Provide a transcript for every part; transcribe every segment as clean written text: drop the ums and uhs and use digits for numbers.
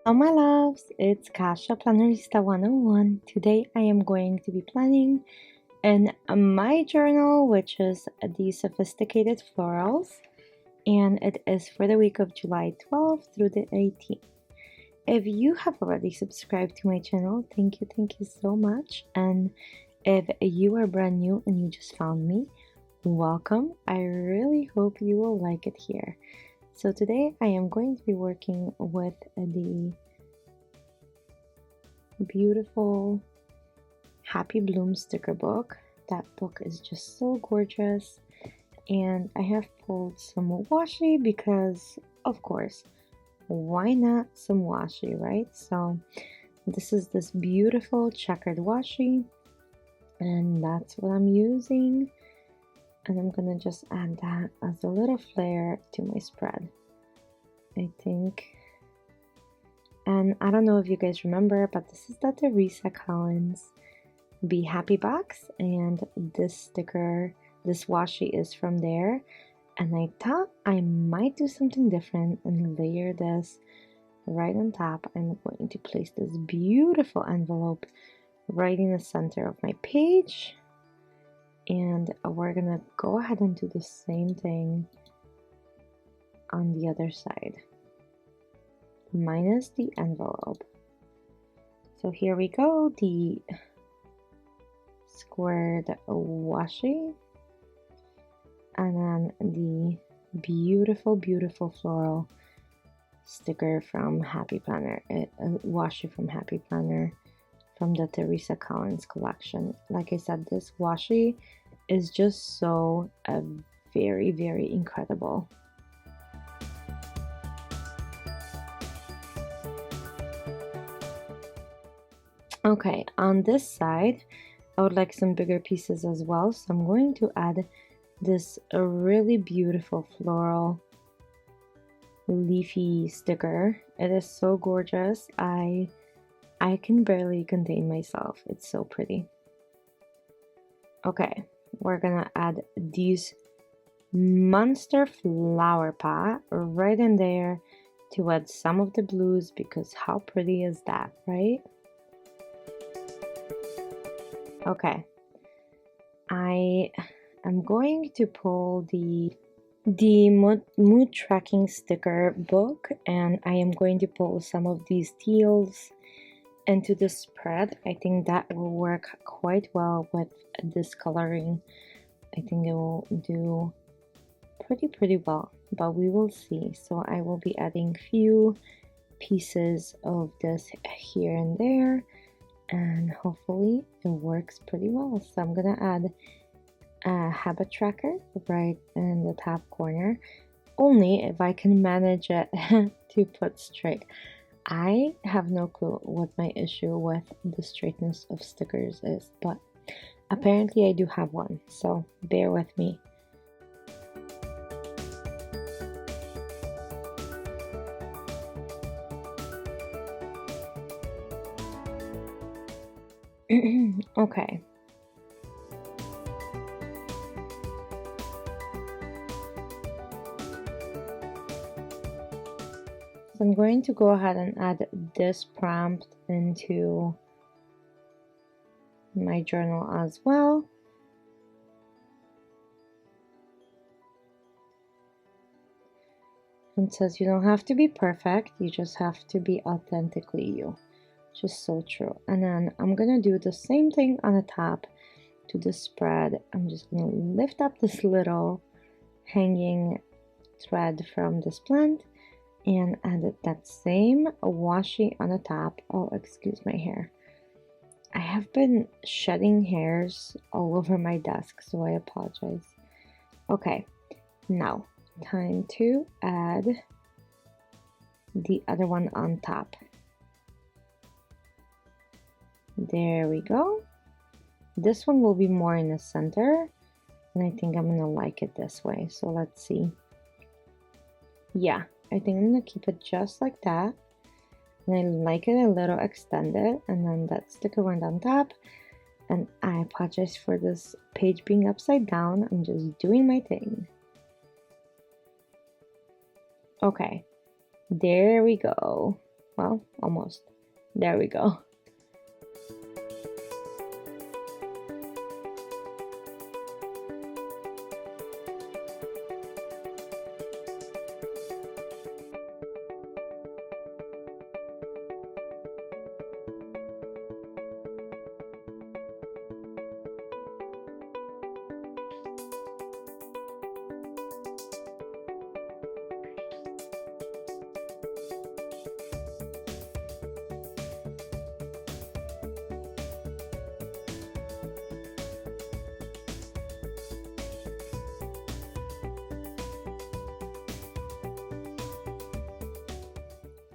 Hello my loves, it's Kasha Plannerista 101. Today I am going to be planning in my journal, which is the Sophisticated Florals, and it is for the week of July 12th through the 18th. If you have already subscribed to my channel, thank you so much. And if you are brand new and you just found me, welcome. I really hope you will like it here. So today I am going to be working with the beautiful Happy Bloom sticker book. That book is just so gorgeous, and I have pulled some washi because of course, why not some washi, right? So this is this beautiful checkered washi, and that's what I'm using. And I'm gonna just add that as a little flair to my spread, I think. And I don't know if you guys remember, but this is the Teresa Collins Be Happy box, and this sticker, this washi is from there. And I thought I might do something different and layer this right on top. I'm going to place this beautiful envelope right in the center of my page. And we're gonna go ahead and do the same thing on the other side, minus the envelope. So here we go, the squared washi, and then the beautiful floral sticker from Happy Planner, washi from Happy Planner, from the Teresa Collins collection. Like I said, this washi is just so very incredible. Okay, on this side I would like some bigger pieces as well, so I'm going to add this really beautiful floral leafy sticker. It is so gorgeous. I can barely contain myself. It's so pretty. Okay, we're gonna add these monster flower pot right in there to add some of the blues, because how pretty is that, right? Okay, I am going to pull the mood tracking sticker book, and I am going to pull some of these teals into the spread. I think that will work quite well with this coloring. I think it will do pretty well, but we will see. So I will be adding few pieces of this here and there, and hopefully it works pretty well. So I'm gonna add a habit tracker right in the top corner, only if I can manage it to put straight. I have no clue what my issue with the straightness of stickers is, but apparently I do have one, so bear with me. Okay. So I'm going to go ahead and add this prompt into my journal as well. It says you don't have to be perfect, you just have to be authentically you. Just so true. And then I'm gonna do the same thing on the top to the spread. I'm just gonna lift up this little hanging thread from this plant and add that same washi on the top. Oh, excuse my hair. I have been shedding hairs all over my desk, so I apologize. Okay, now time to add the other one on top. There we go. This one will be more in the center, and I think I'm gonna like it this way. So let's see. Yeah, I think I'm gonna keep it just like that. And I like it a little extended, and then that sticker went on top. And I apologize for this page being upside down. I'm just doing my thing. Okay, there we go. Well, almost. There we go.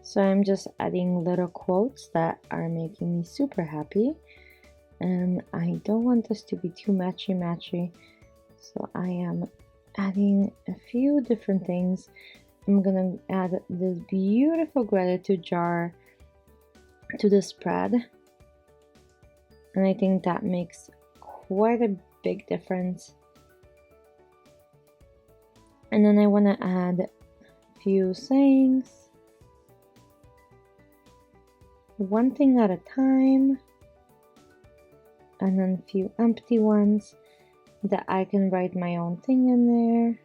So I'm just adding little quotes that are making me super happy, and I don't want this to be too matchy, so I am adding a few different things. I'm gonna add this beautiful gratitude jar to the spread, and I think that makes quite a big difference. And then I want to add a few sayings, one thing at a time, and then a few empty ones that I can write my own thing in there.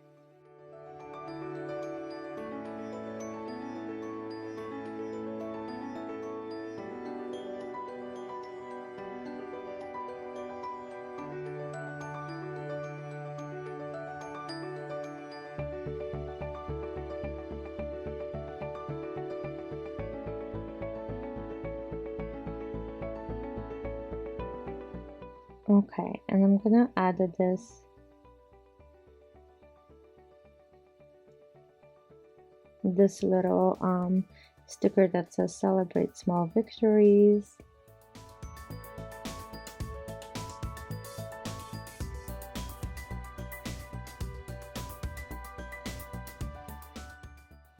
Okay, and I'm gonna add this little sticker that says celebrate small victories.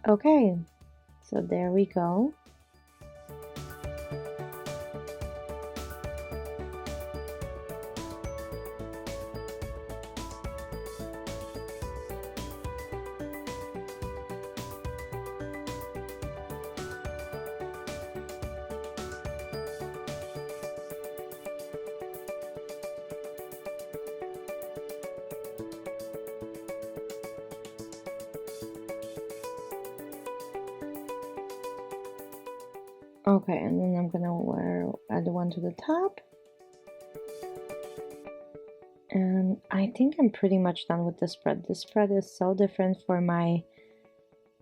Okay, so there we go. Okay, and then I'm gonna add one to the top. And I think I'm pretty much done with the spread. This spread is so different for my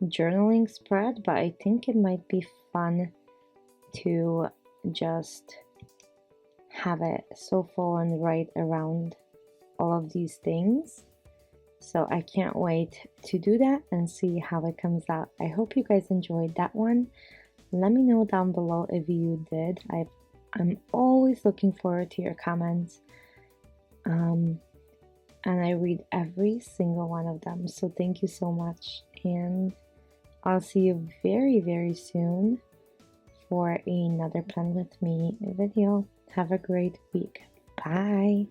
journaling spread, but I think it might be fun to just have it so full and write around all of these things. So I can't wait to do that and see how it comes out. I hope you guys enjoyed that one. Let me know down below if you did. I'm always looking forward to your comments. And I read every single one of them. So thank you so much. And I'll see you very, very soon for another Plan With Me video. Have a great week. Bye.